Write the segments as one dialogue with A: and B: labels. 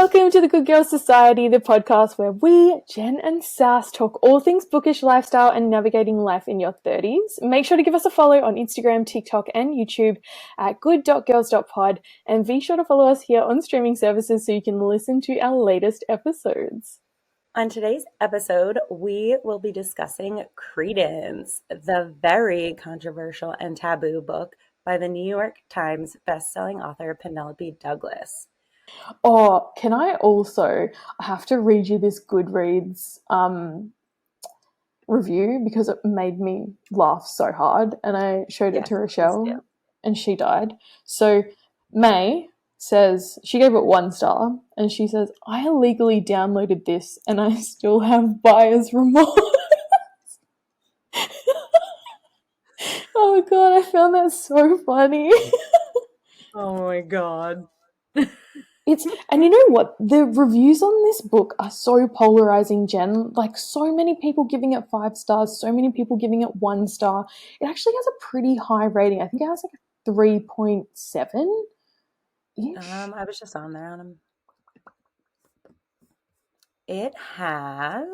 A: Welcome to the Good Girl Society, the podcast where we, Jen and Sass, talk all things bookish lifestyle and navigating life in your 30s. Make sure to give us a follow on Instagram, TikTok, and YouTube at good.girls.pod, and be sure to follow us here on streaming services so you can listen to our latest episodes.
B: On today's episode, we will be discussing Credence, the very controversial and taboo book by the New York Times bestselling author Penelope Douglas.
A: Oh, can I have to read you this Goodreads review because it made me laugh so hard, and I showed it to Rochelle and she died. So May says she gave it 1 star and she says, I illegally downloaded this and I still have buyer's remorse. Oh god, I found that so funny.
B: Oh my god.
A: And you know what? The reviews on this book are so polarizing, Jen. Like, so many people giving it 5 stars, so many people giving it 1 star. It actually has a pretty high rating. I think it has like a 3.7.
B: I was just on there on them. It has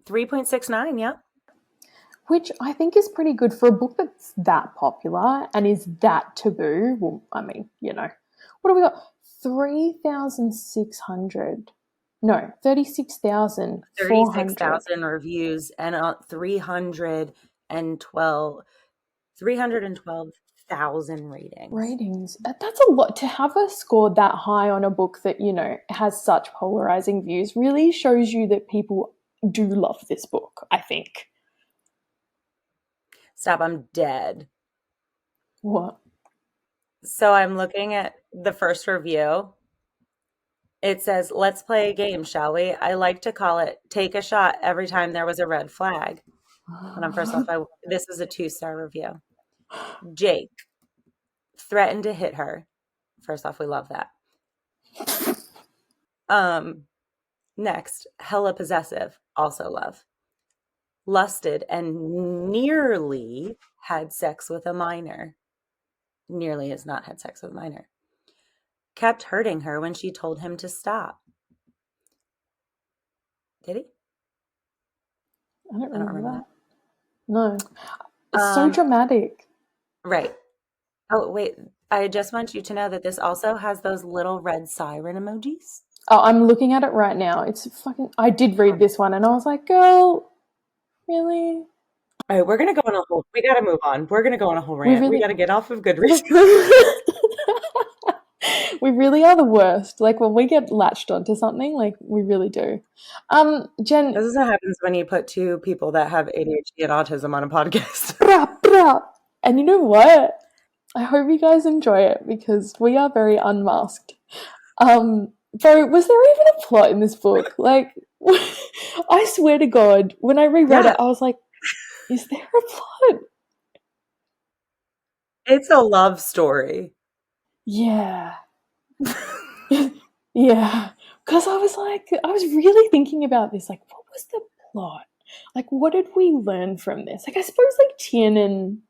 B: 3.69, yep.
A: Which I think is pretty good for a book that's that popular and is that taboo. Well, I mean, you know. What have we got? 3,600. No, 36,000.
B: 36,000 reviews and 312,000 ratings.
A: That's a lot. To have a score that high on a book that, you know, has such polarizing views really shows you that people do love this book, I think.
B: Stop, I'm dead.
A: What?
B: So I'm looking at the first review. It says, let's play a game, shall we? I like to call it take a shot every time there was a red flag. And first off, this is a 2-star review. Jake threatened to hit her. First off, we love that. Next, hella possessive. Also love. Lusted and nearly had sex with a minor. Nearly has not had sex with a minor. Kept hurting her when she told him to stop. Did he?
A: I don't remember that. No. It's so dramatic.
B: Right. Oh, wait. I just want you to know that this also has those little red siren emojis.
A: Oh, I'm looking at it right now. It's fucking... I did read this one and I was like, girl... Really?
B: All right, we're going to go on a whole... We got to move on. We're going to go on a whole rant. We got to get off of Goodreads.
A: We really are the worst. Like, when we get latched onto something, like, we really do. Jen...
B: This is what happens when you put 2 people that have ADHD and autism on a podcast.
A: And you know what? I hope you guys enjoy it because we are very unmasked. Bro, was there even a plot in this book? Like... I swear to God, when I reread it, I was like, is there a plot?
B: It's a love story.
A: Yeah. Yeah. Because I was really thinking about this. Like, what was the plot? Like, what did we learn from this? Like, I suppose, like, Tiernan...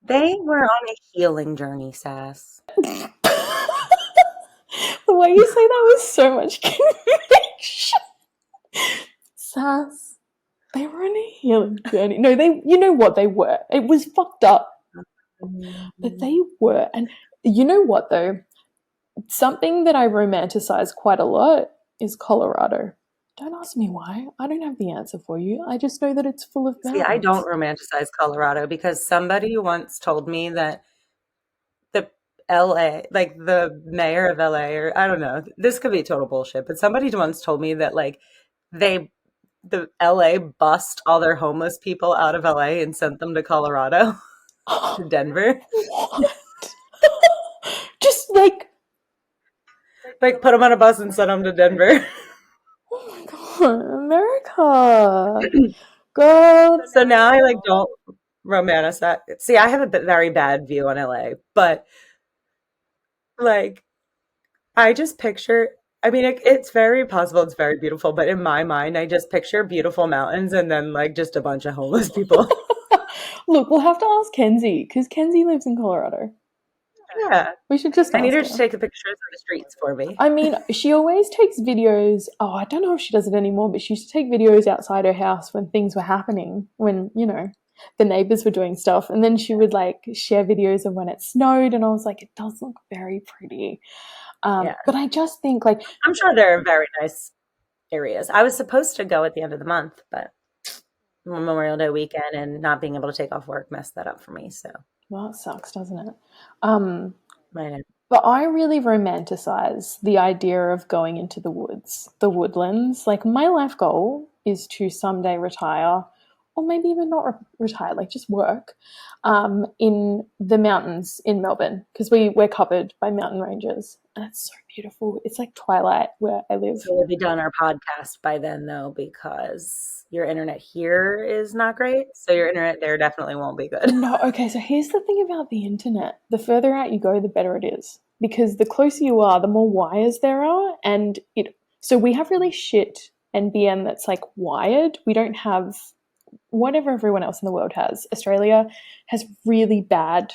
B: They were on a healing journey, Sass.
A: The way you say that was so much conviction. Sass, they were on a healing journey. No, you know what they were. It was fucked up. But they were. And you know what, though? Something that I romanticize quite a lot is Colorado. Don't ask me why. I don't have the answer for you. I just know that it's full of mountains.
B: See, I don't romanticize Colorado because somebody once told me that the LA, like the mayor of LA, or I don't know, this could be total bullshit, but somebody once told me that, like, the LA bussed all their homeless people out of LA and sent them to Colorado, to Denver.
A: What? Just like
B: put them on a bus and sent them to Denver.
A: Oh my God, America, girl.
B: So now I don't romanticize. See, I have a very bad view on LA, but I just picture. I mean, it's very possible. It's very beautiful, but in my mind, I just picture beautiful mountains and then just a bunch of homeless people.
A: Look, we'll have to ask Kenzie because Kenzie lives in Colorado.
B: Yeah.
A: We should just
B: I need her
A: ask
B: to
A: her.
B: take the pictures of the streets for me.
A: I mean, she always takes videos. Oh, I don't know if she does it anymore, but she used to take videos outside her house when things were happening, when, the neighbors were doing stuff. And then she would like share videos of when it snowed. And I was like, it does look very pretty.
B: Yeah.
A: But I just think like,
B: I'm sure there are very nice areas. I was supposed to go at the end of the month, but Memorial Day weekend and not being able to take off work messed that up for me. So,
A: well, it sucks, doesn't it?
B: right.
A: But I really romanticize the idea of going into the woods, the woodlands. Like, my life goal is to someday retire, or maybe even not retire, like just work in the mountains in Melbourne, because we're covered by mountain ranges. And it's so beautiful. It's like twilight where I live.
B: So we'll be done our podcast by then, though, because your internet here is not great. So your internet there definitely won't be good.
A: No, okay, so here's the thing about the internet. The further out you go, the better it is. Because the closer you are, the more wires there are. And so we have really shit NBN that's like wired. We don't have whatever everyone else in the world has. Australia has really bad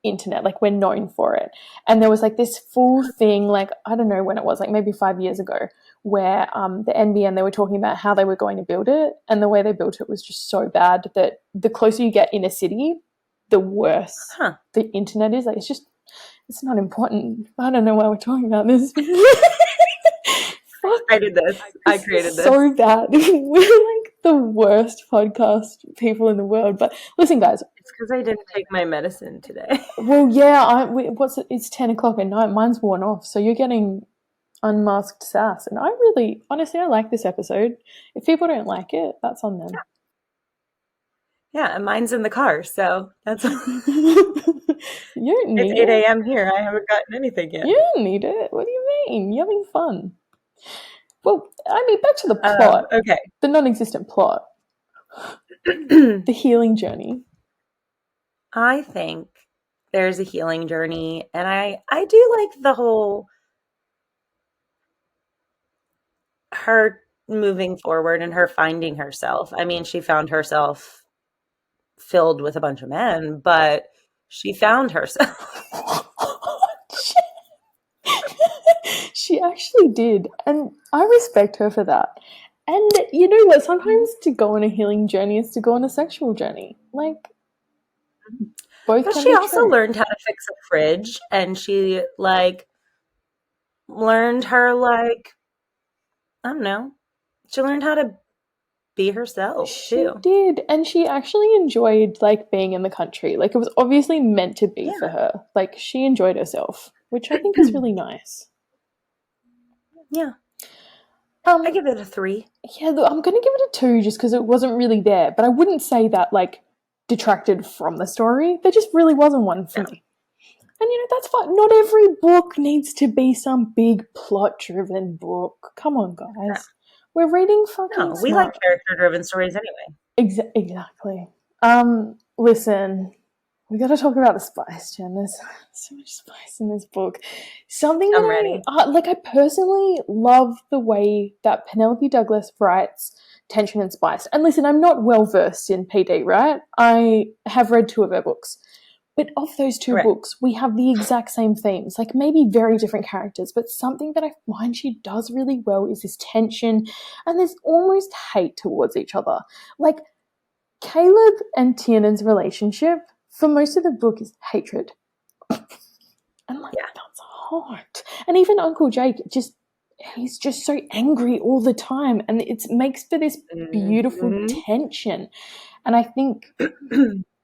A: internet. Like, we're known for it. And there was like this full thing, like, I don't know when it was, like maybe 5 years ago, where the NBN, they were talking about how they were going to build it. And the way they built it was just so bad that the closer you get in a city, the worse the internet is. Like, it's not important. I don't know why we're talking about this. Fuck.
B: I did this. I created this.
A: So bad. We're like the worst podcast people in the world. But listen, guys.
B: It's because I didn't take my medicine today.
A: Well, yeah. It's 10 o'clock at night. Mine's worn off. So you're getting unmasked sass. And honestly, I like this episode. If people don't like it, that's on them.
B: Yeah, and mine's in the car. So that's...
A: You don't need
B: it's 8 a.m. here. I haven't gotten anything yet.
A: You don't need it. What do you mean? You're having fun. Well, I mean, back to the plot.
B: Okay.
A: The non-existent plot. The healing journey.
B: I think there's a healing journey, and I do like the whole her moving forward and her finding herself. I mean, she found herself filled with a bunch of men, but she found herself.
A: She actually did, and I respect her for that. And you know what? Sometimes to go on a healing journey is to go on a sexual journey. Like, both.
B: But she also learned how to fix a fridge, and she learned her I don't know. She learned how to be herself too.
A: She did, and she actually enjoyed being in the country. Like, it was obviously meant to be for her. Like, she enjoyed herself, which I think is really nice.
B: Yeah. I give it a 3.
A: Yeah, I'm going to give it a 2 just because it wasn't really there. But I wouldn't say that, detracted from the story. There just really wasn't one for me. And, that's fine. Not every book needs to be some big plot-driven book. Come on, guys. No. We're reading fucking
B: we like character-driven stories anyway.
A: Exactly. Listen, we got to talk about the spice, Jen. There's so much spice in this book. Something
B: I'm ready.
A: I personally love the way that Penelope Douglas writes tension and spice. And listen, I'm not well versed in PD, right? I have read 2 of her books. But of those 2 books, we have the exact same themes, maybe very different characters, but something that I find she does really well is this tension, and there's almost hate towards each other. Kaleb and Tiernan's relationship, for most of the book, is hatred. And that's hard. And even Uncle Jake, he's just so angry all the time, and it makes for this beautiful tension. And I think...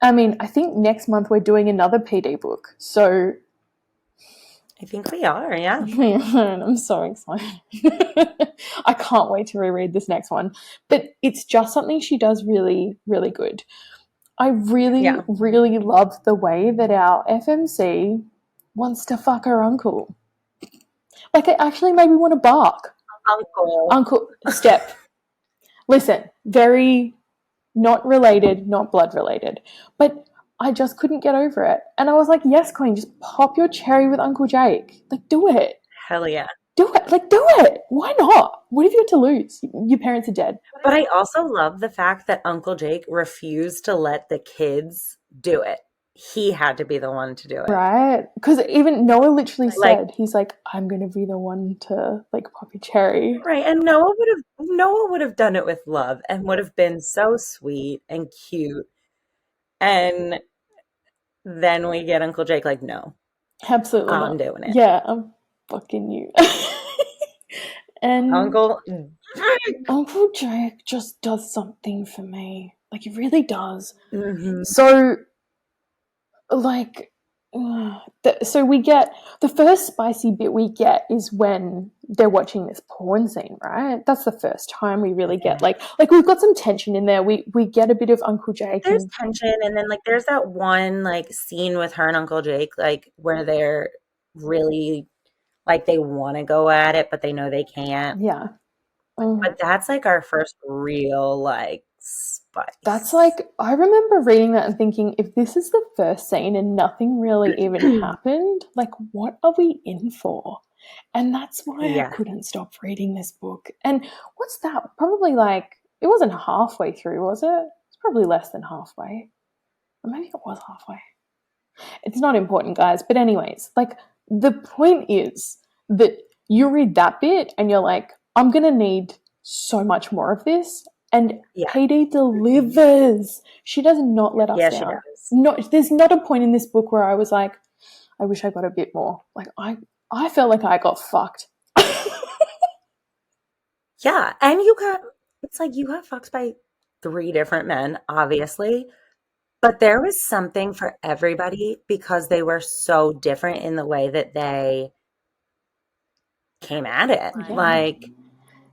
A: I think next month we're doing another PD book. So
B: I think we are, yeah.
A: I'm so excited. I can't wait to reread this next one. But it's just something she does really, really good. I really, really love the way that our FMC wants to fuck her uncle. It actually made me want to bark. Uncle, step. Listen, very... not related, not blood related. But I just couldn't get over it. And I was like, yes, Queen, just pop your cherry with Uncle Jake. Do it.
B: Hell yeah.
A: Do it. Do it. Why not? What have you got to lose? Your parents are dead.
B: But I also love the fact that Uncle Jake refused to let the kids do it. he had to be the one to do it.
A: Right? Because even Noah literally
B: Like,
A: said, he's like, I'm going to be the one to, like, pop a cherry.
B: right, and Noah would have done it with love and would have been so sweet and cute. And then we get Uncle Jake like, no,
A: Absolutely
B: I'm
A: not.
B: doing it.
A: Yeah, I'm fucking you. And
B: Uncle
A: Uncle Jake just does something for me. Like, he really does.
B: Mhm.
A: So, like, so we get the first spicy bit we get is when they're watching this porn scene, right? That's the first time we really get like we've got some tension in there. We get a bit of Uncle Jake.
B: There's tension, and then like there's that one like scene with her and Uncle Jake, like where they're really like they want to go at it, but they know they can't.
A: Yeah.
B: But that's like our first real like spice.
A: That's like, I remember reading that and thinking, if this is the first scene and nothing really even happened, like, what are we in for? And that's why I couldn't stop reading this book. And what's that? Probably like, it wasn't halfway through, was it? It's probably less than halfway. Or maybe it was halfway. It's not important, guys. But anyways, like, the point is that you read that bit and you're like, I'm going to need so much more of this. And PD delivers. She does not let us down. She does. Not, there's not a point in this book where I was like, I wish I got a bit more. Like, I felt like I got fucked.
B: Yeah, and it's like you got fucked by 3 different men, obviously. But there was something for everybody because they were so different in the way that they came at it.
A: Yeah.
B: Like,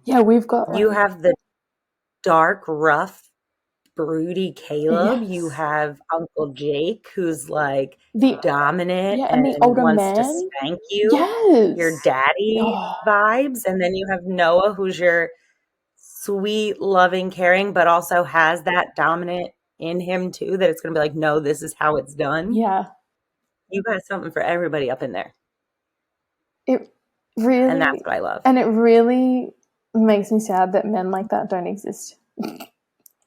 A: yeah, we've got
B: you have the dark, rough, broody Kaleb.
A: Yes.
B: You have Uncle Jake, who's like
A: the
B: dominant
A: and the older
B: wants
A: man.
B: to spank you.
A: Yes.
B: Your daddy vibes. And then you have Noah, who's your sweet, loving, caring, but also has that dominant in him too, that it's going to be like, no, this is how it's done.
A: Yeah.
B: You got something for everybody up in there.
A: It really,
B: and that's what I love.
A: And it really makes me sad that men like that don't exist.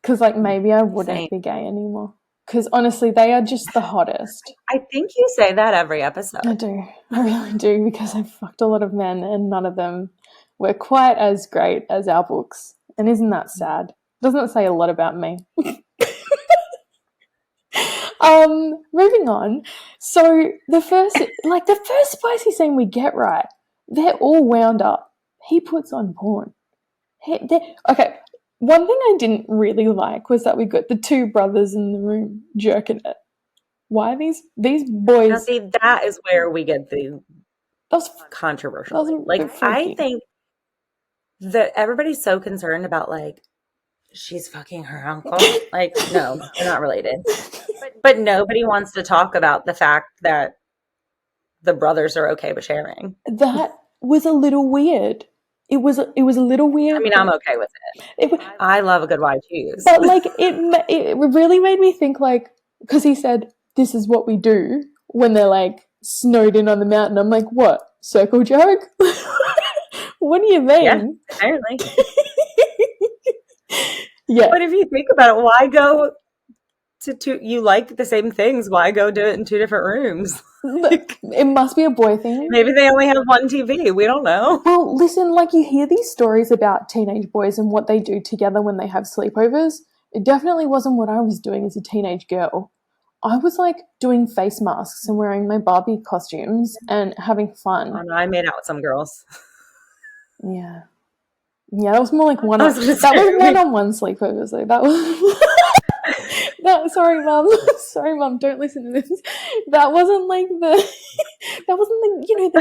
A: Because, like, maybe I wouldn't be gay anymore. Because, honestly, they are just the hottest.
B: I think you say that every episode.
A: I do. I really do, because I've fucked a lot of men and none of them were quite as great as our books. And isn't that sad? Doesn't it say a lot about me? Moving on. So the first spicy scene we get right, they're all wound up. He puts on porn. Okay, one thing I didn't really like was that we got the 2 brothers in the room jerking it. Why are these boys?
B: Now, see, that is where we get the controversial. Like, I think that everybody's so concerned about, like, she's fucking her uncle. Like, no, they're not related. But nobody wants to talk about the fact that the brothers are okay with sharing.
A: That was a little weird. It was a little weird.
B: I mean, I'm okay with it. I love a good wide cheese.
A: But, like, it really made me think, like, because he said, this is what we do when they're, like, snowed in on the mountain. I'm like, what? Circle jerk? What do you mean?
B: Yeah, apparently.
A: Yeah.
B: But if you think about it, why go to you like the same things? Why go do it in 2 different rooms?
A: It must be a boy thing.
B: Maybe they only have one TV. We don't know.
A: Well, listen, like, you hear these stories about teenage boys and what they do together when they have sleepovers. It definitely wasn't what I was doing as a teenage girl. I was, like, doing face masks and wearing my Barbie costumes and having fun.
B: And I made out with some girls.
A: Yeah. Yeah, that was more like one-on-one sleepovers, though. That was... sorry, Mum. Sorry, Mum. Don't listen to this. That wasn't like the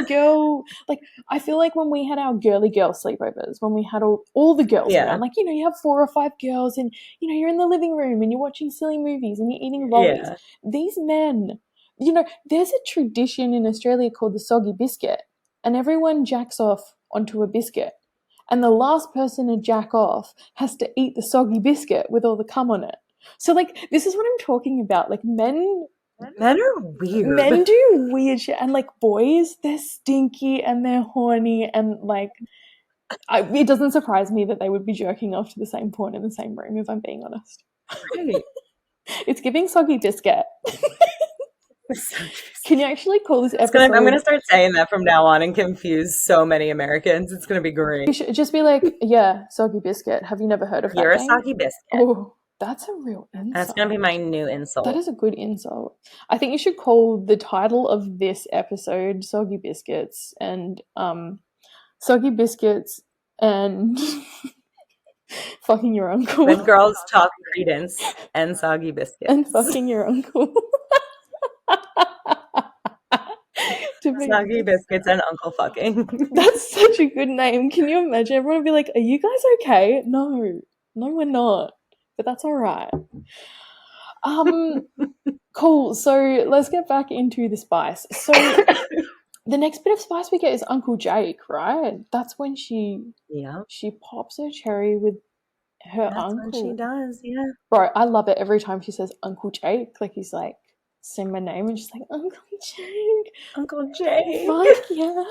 A: girl. Like, I feel like when we had our girly girl sleepovers, when we had all the girls around, like, you have 4 or 5 girls, and you're in the living room and you're watching silly movies and you're eating lollies. Yeah. These men, there's a tradition in Australia called the soggy biscuit, and everyone jacks off onto a biscuit. And the last person to jack off has to eat the soggy biscuit with all the cum on it. So, like, this is what I'm talking about. Like, men
B: are weird.
A: Men do weird shit. And, like, boys, they're stinky and they're horny. And, like, it doesn't surprise me that they would be jerking off to the same porn in the same room, if I'm being honest.
B: Right.
A: It's giving soggy biscuit. Can you actually call this episode?
B: I'm gonna start saying that from now on and confuse so many Americans. It's gonna be great.
A: You should just be like, yeah, soggy biscuit. Have you never heard of that?
B: You're a
A: game?
B: soggy biscuit.
A: Oh, that's a real insult.
B: That's gonna be my new insult.
A: That is a good insult. I think you should call the title of this episode "Soggy Biscuits" and "Soggy Biscuits" and fucking your uncle.
B: When girls talk Credence and soggy biscuits.
A: And fucking your uncle.
B: Soggy biscuits and uncle fucking.
A: That's such a good name. Can you imagine? Everyone would be like, are you guys okay? No, we're not. But that's all right. Cool. So let's get back into the spice. So the next bit of spice we get is Uncle Jake, right? That's when she pops her cherry with her uncle.
B: That's when she does, yeah.
A: Bro, I love it every time she says Uncle Jake. Like he's like saying my name and she's like, Uncle Jake.
B: Uncle Jake.
A: Fuck yeah.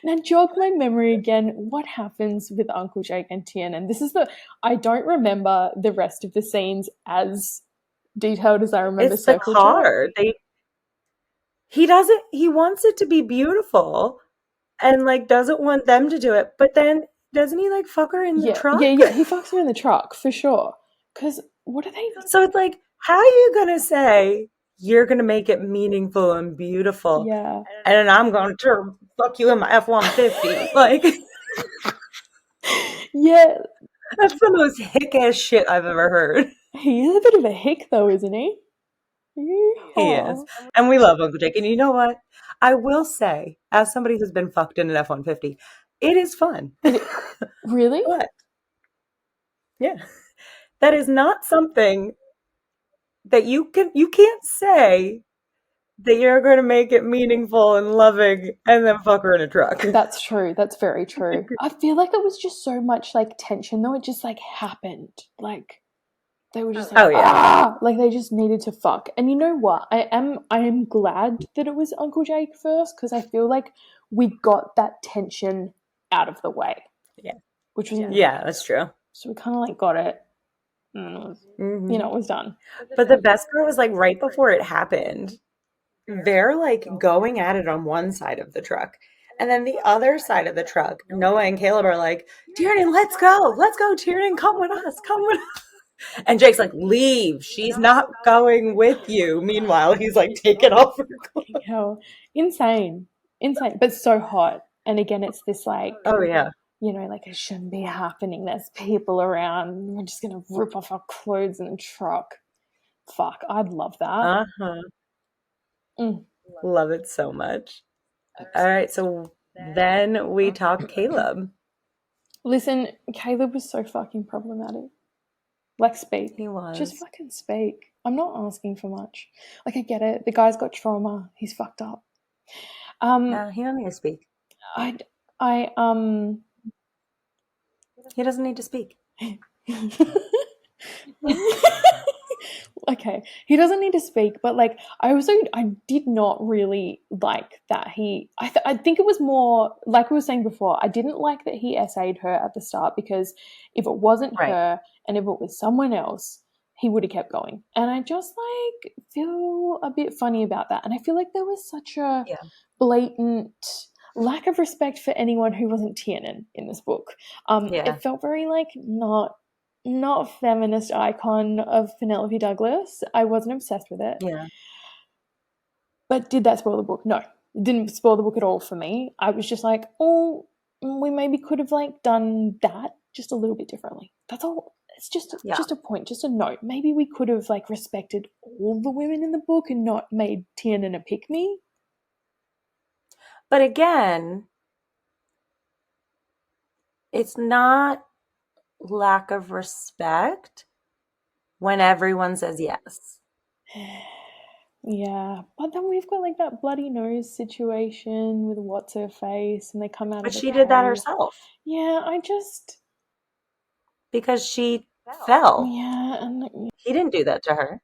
A: Now jog my memory again. What happens with Uncle Jake and Tiernan? I don't remember the rest of the scenes as detailed as I remember.
B: It's the car. He wants it to be beautiful and like doesn't want them to do it, but then doesn't he like fuck her in the truck?
A: Yeah, he fucks her in the truck for sure. Because what are they?
B: So it's like, how are you gonna say you're gonna make it meaningful and beautiful?
A: Yeah,
B: and I'm going to fuck you in my F-150. Like,
A: yeah,
B: that's the most hick ass shit I've ever heard.
A: He is a bit of a hick, though, isn't he? Yeehaw.
B: He is, and we love Uncle Jake. And you know what? I will say, as somebody who's been fucked in an F-150, it is fun.
A: Really?
B: What? Yeah, that is not something that you can't say that you're going to make it meaningful and loving and then fuck her in a truck.
A: That's true. That's very true. I feel like it was just so much like tension, though. It just like happened. Like they were just like, like they just needed to fuck. And you know what? I am glad that it was Uncle Jake first, because I feel like we got that tension out of the way.
B: Yeah.
A: Which was
B: that's true.
A: So we kind of like got it. And it was, it was done.
B: But the best part was like right before it happened, they're like going at it on one side of the truck. And then the other side of the truck, Noah and Kaleb are like, Tiernan, let's go, Tiernan, come with us. And Jake's like, leave. She's not going with you. Meanwhile, he's like taking off her clothes.
A: Insane. But so hot. And again, it's this like, like it shouldn't be happening. There's people around. We're just going to rip off our clothes in the truck. Fuck, I'd love that.
B: Love it so much. All right, so then we talk Kaleb.
A: Listen, Kaleb was so fucking problematic. Like, speak.
B: He was.
A: Just fucking speak. I'm not asking for much. Like, I get it. The guy's got trauma. He's fucked up.
B: No, he don't need to speak. He doesn't need to speak.
A: Okay, he doesn't need to speak, but like I did not really like that I think it was more like we were saying before, I didn't like that he essayed her at the start, because if it wasn't her and if it was someone else, he would have kept going. And I just like feel a bit funny about that. And I feel like there was such a blatant lack of respect for anyone who wasn't Tiernan in this book. It felt very like not feminist icon of Penelope Douglas. I wasn't obsessed with it.
B: Yeah.
A: But did that spoil the book? No. It didn't spoil the book at all for me. I was just like, oh, we maybe could have like done that just a little bit differently. That's all. It's just a point, just a note. Maybe we could have like respected all the women in the book and not made Tiernan a pick-me.
B: But again, it's not lack of respect when everyone says yes.
A: Yeah, but then we've got like that bloody nose situation with what's her face, and they come out.
B: But she did that herself.
A: Yeah,
B: because she fell.
A: Yeah, and
B: he didn't do that to her.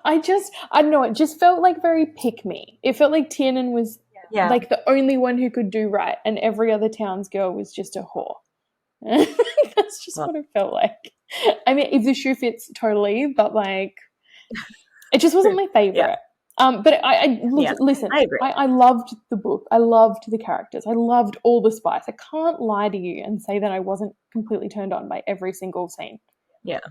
A: I don't know. It just felt like very pick me. It felt like Tiernan was like the only one who could do right, and every other townsgirl was just a whore. That's just what it felt like. I mean, if the shoe fits, totally, but like, it just wasn't my favorite. But listen,
B: I agree.
A: I loved the book. I loved the characters. I loved all the spice. I can't lie to you and say that I wasn't completely turned on by every single scene.
B: Yeah.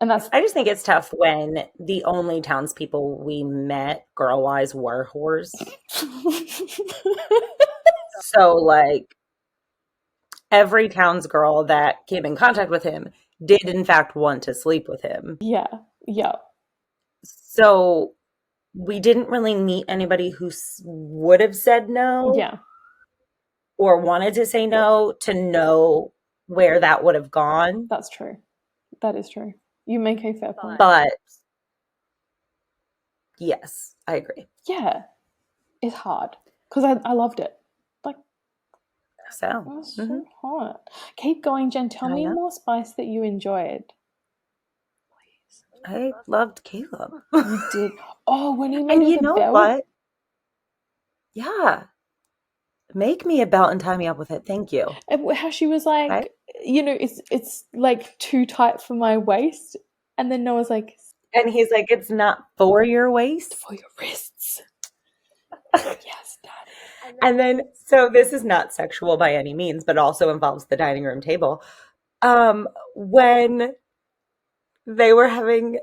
A: And that's
B: I just think it's tough when the only townspeople we met girl-wise were whores. So, like, every townsgirl that came in contact with him did, in fact, want to sleep with him.
A: yeah.
B: So, we didn't really meet anybody who would have said no.
A: Yeah.
B: Or wanted to say no to know where that would have gone.
A: That's true. That is true. You make a fair point.
B: But yes, I agree.
A: Yeah. It's hard because I loved it. Like,
B: so
A: that's so hot. Keep going, Jen. Tell me more spice that you enjoyed. Please.
B: I loved Kaleb.
A: You did. Oh, when he made
B: and you
A: the
B: know
A: belt?
B: what? Yeah. Make me a belt and tie me up with it. Thank you.
A: And how she was like, right? You know, it's like too tight for my waist. And then Noah's like...
B: And he's like, it's not for your waist.
A: For your wrists. Yes, Daddy.
B: And then, so this is not sexual by any means, but also involves the dining room table. When they were having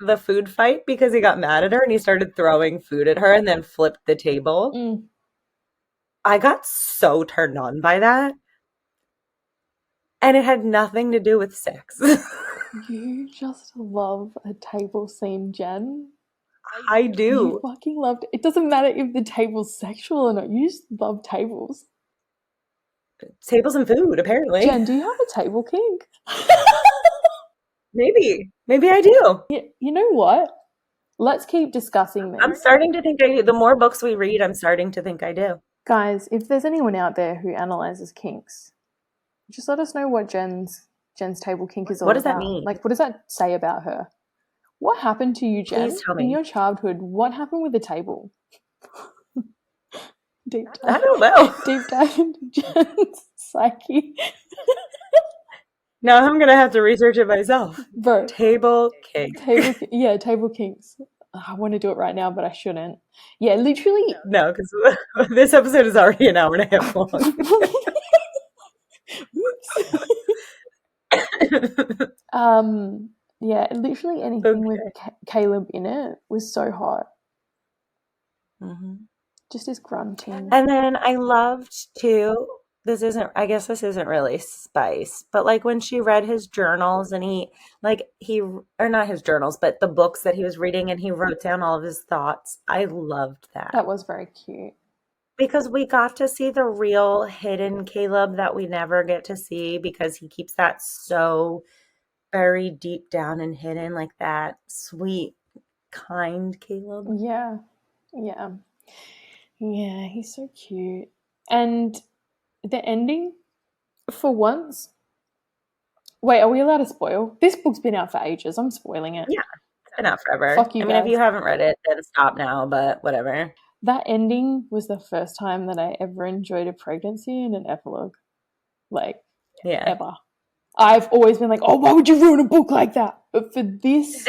B: the food fight because he got mad at her and he started throwing food at her and then flipped the table. I got so turned on by that. And it had nothing to do with sex.
A: You just love a table scene, Jen.
B: I do.
A: You fucking loved it. It doesn't matter if the table's sexual or not. You just love tables.
B: Tables and food, apparently.
A: Jen, do you have a table kink?
B: Maybe I do.
A: You know what? Let's keep discussing this.
B: I'm starting to think I do. The more books we read, I'm starting to think I do.
A: Guys, if there's anyone out there who analyzes kinks, just let us know what Jen's table kink is all about.
B: What does that mean?
A: Like, what does that say about her? What happened to you, Jen?
B: Please tell me.
A: In your childhood, what happened with the table? Deep dive.
B: I don't know.
A: Deep dive into Jen's psyche.
B: Now I'm going to have to research it myself.
A: Bro.
B: Table kink.
A: Table kinks. I want to do it right now, but I shouldn't. Yeah, literally.
B: No, because this episode is already an hour and a half long.
A: Yeah, literally anything with Kaleb in it was so hot.
B: Mm-hmm.
A: Just his grunting.
B: And then I loved too, I guess this isn't really spice, but like when she read his journals and or not his journals, but the books that he was reading and he wrote down all of his thoughts. I loved that.
A: That was very cute.
B: Because we got to see the real hidden Kaleb that we never get to see because he keeps that so very deep down and hidden, like that sweet, kind Kaleb.
A: Yeah. Yeah, he's so cute. And the ending, for once... Wait, are we allowed to spoil? This book's been out for ages. I'm spoiling it.
B: Yeah, it's been out forever.
A: Fuck you,
B: if you haven't read it, then stop now, but whatever.
A: That ending was the first time that I ever enjoyed a pregnancy in an epilogue. Like, ever. I've always been like, oh, why would you ruin a book like that? But for this,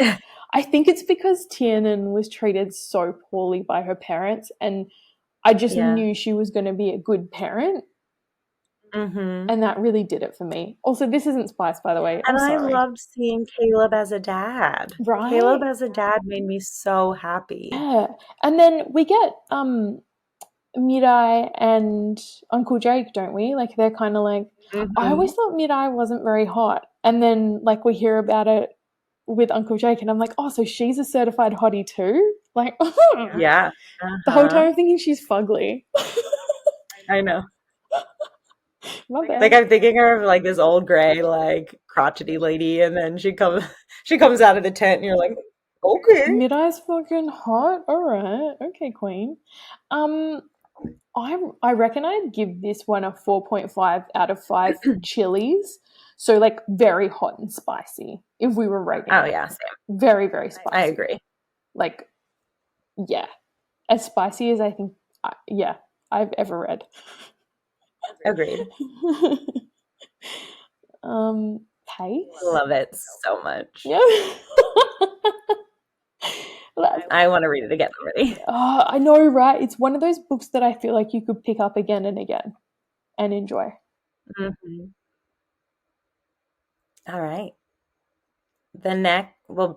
A: I think it's because Tiernan was treated so poorly by her parents, and I just knew she was going to be a good parent.
B: Mm-hmm.
A: And that really did it for me. Also, this isn't spice, by the way.
B: And I loved seeing Kaleb as a dad.
A: Right.
B: Kaleb as a dad made me so happy.
A: Yeah. And then we get Mirai and Uncle Jake, don't we? Like, they're kind of like... Mm-hmm. I always thought Mirai wasn't very hot. And then, like, we hear about it with Uncle Jake, and I'm like, oh, so she's a certified hottie too? Like,
B: yeah.
A: Uh-huh. The whole time I'm thinking she's fugly.
B: I know. Like I'm thinking of like this old gray, like crotchety lady, and then she comes out of the tent, and you're like, okay,
A: Midai's fucking hot. All right, okay, queen. I reckon I'd give this one a 4.5 out of 5 chilies. So like very hot and spicy. If we were rating,
B: same.
A: Very, very spicy.
B: I agree.
A: Like, yeah, as spicy as I think, I've ever read.
B: Agreed.
A: pace.
B: Love it so much.
A: Yeah.
B: I want to read it again already.
A: I know, right? It's one of those books that I feel like you could pick up again and again and enjoy.
B: Mm-hmm. All right.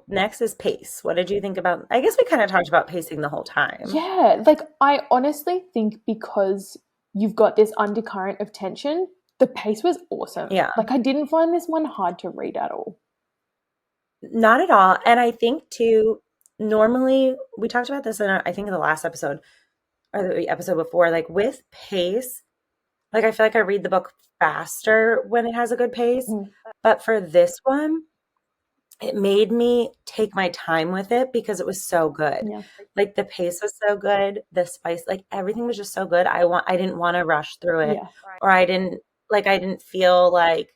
B: Next is pace. What did you think about? I guess we kind of talked about pacing the whole time.
A: Yeah, like I honestly think because you've got this undercurrent of tension, the pace was awesome.
B: Yeah.
A: Like I didn't find this one hard to read at all.
B: Not at all. And I think too, normally we talked about this in I think in the last episode or the episode before, like with pace, like I feel like I read the book faster when it has a good pace. But for this one, it made me take my time with it because it was so good.
A: Yeah.
B: Like the pace was so good, the spice, like everything was just so good. I didn't want to rush through it,
A: Yeah.
B: or I didn't feel like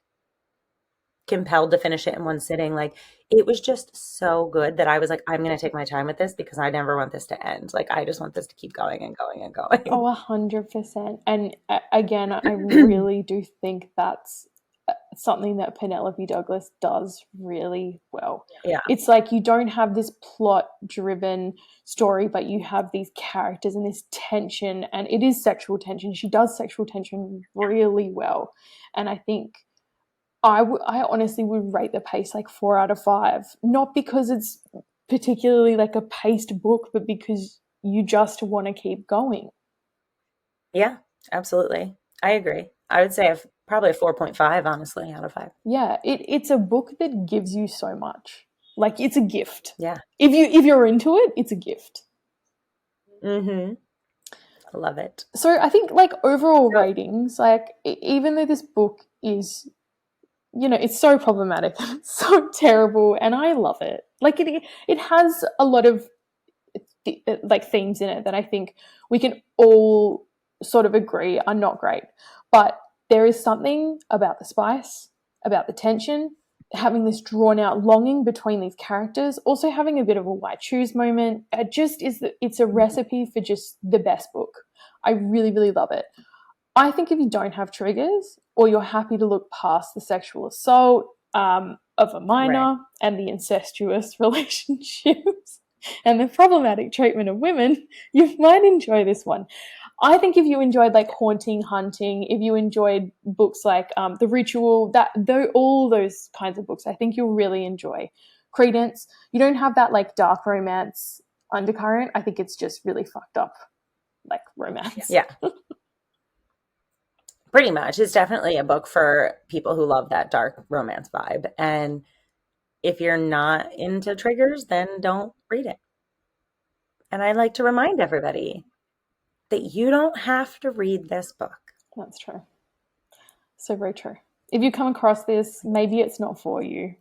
B: compelled to finish it in one sitting. Like it was just so good that I was like, I'm going to take my time with this because I never want this to end. Like I just want this to keep going and going and going.
A: Oh, 100%. And again, I really do think that's something that Penelope Douglas does really well.
B: Yeah.
A: It's like you don't have this plot-driven story, but you have these characters and this tension, and it is sexual tension. She does sexual tension really well. And I think I honestly would rate the pace like 4 out of 5. Not because it's particularly like a paced book, but because you just want to keep going.
B: Yeah, absolutely. I agree. I would say probably a 4.5, honestly, out of 5.
A: Yeah, it's a book that gives you so much. Like it's a gift.
B: Yeah.
A: If you're into it, it's a gift.
B: Mm-hmm. I love it.
A: So I think like overall ratings, like even though this book is, it's so problematic, it's so terrible, and I love it. Like it has a lot of like themes in it that I think we can all sort of agree are not great. But there is something about the spice, about the tension, having this drawn out longing between these characters, also having a bit of a why choose moment. It's a recipe for just the best book. I really, really love it. I think if you don't have triggers or you're happy to look past the sexual assault of a minor and the incestuous relationships and the problematic treatment of women, you might enjoy this one. I think if you enjoyed like Haunting, Hunting, if you enjoyed books like The Ritual, all those kinds of books, I think you'll really enjoy. Credence, you don't have that like dark romance undercurrent. I think it's just really fucked up like romance.
B: Yeah. Pretty much. It's definitely a book for people who love that dark romance vibe. And if you're not into triggers, then don't read it. And I like to remind everybody that you don't have to read this book.
A: That's true. So very true. If you come across this, maybe it's not for you.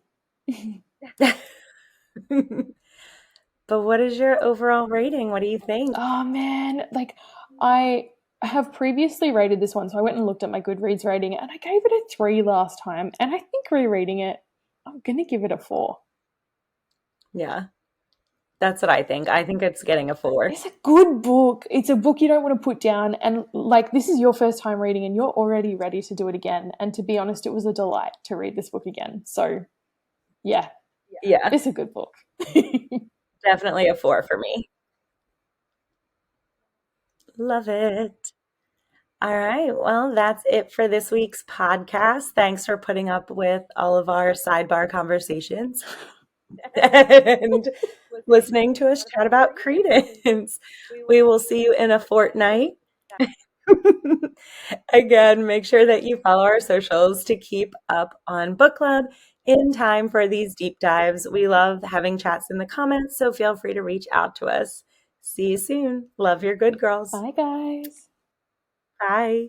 B: But what is your overall rating? What do you think?
A: Oh man, like I have previously rated this one, so I went and looked at my Goodreads rating and I gave it a 3 last time, and I think rereading it, I'm gonna give it a 4.
B: Yeah. That's what I think. I think it's getting a 4.
A: It's a good book. It's a book you don't want to put down, and like this is your first time reading and you're already ready to do it again. And to be honest, it was a delight to read this book again. So yeah. It's a good book.
B: Definitely a 4 for me. Love it. All right. Well, that's it for this week's podcast. Thanks for putting up with all of our sidebar conversations and listening to us chat about Credence. We will see you in a fortnight. Again, make sure that you follow our socials to keep up on book club in time for these deep dives. We love having chats in the comments, so feel free to reach out to us. See you soon. Love your good girls.
A: Bye, guys.
B: Bye.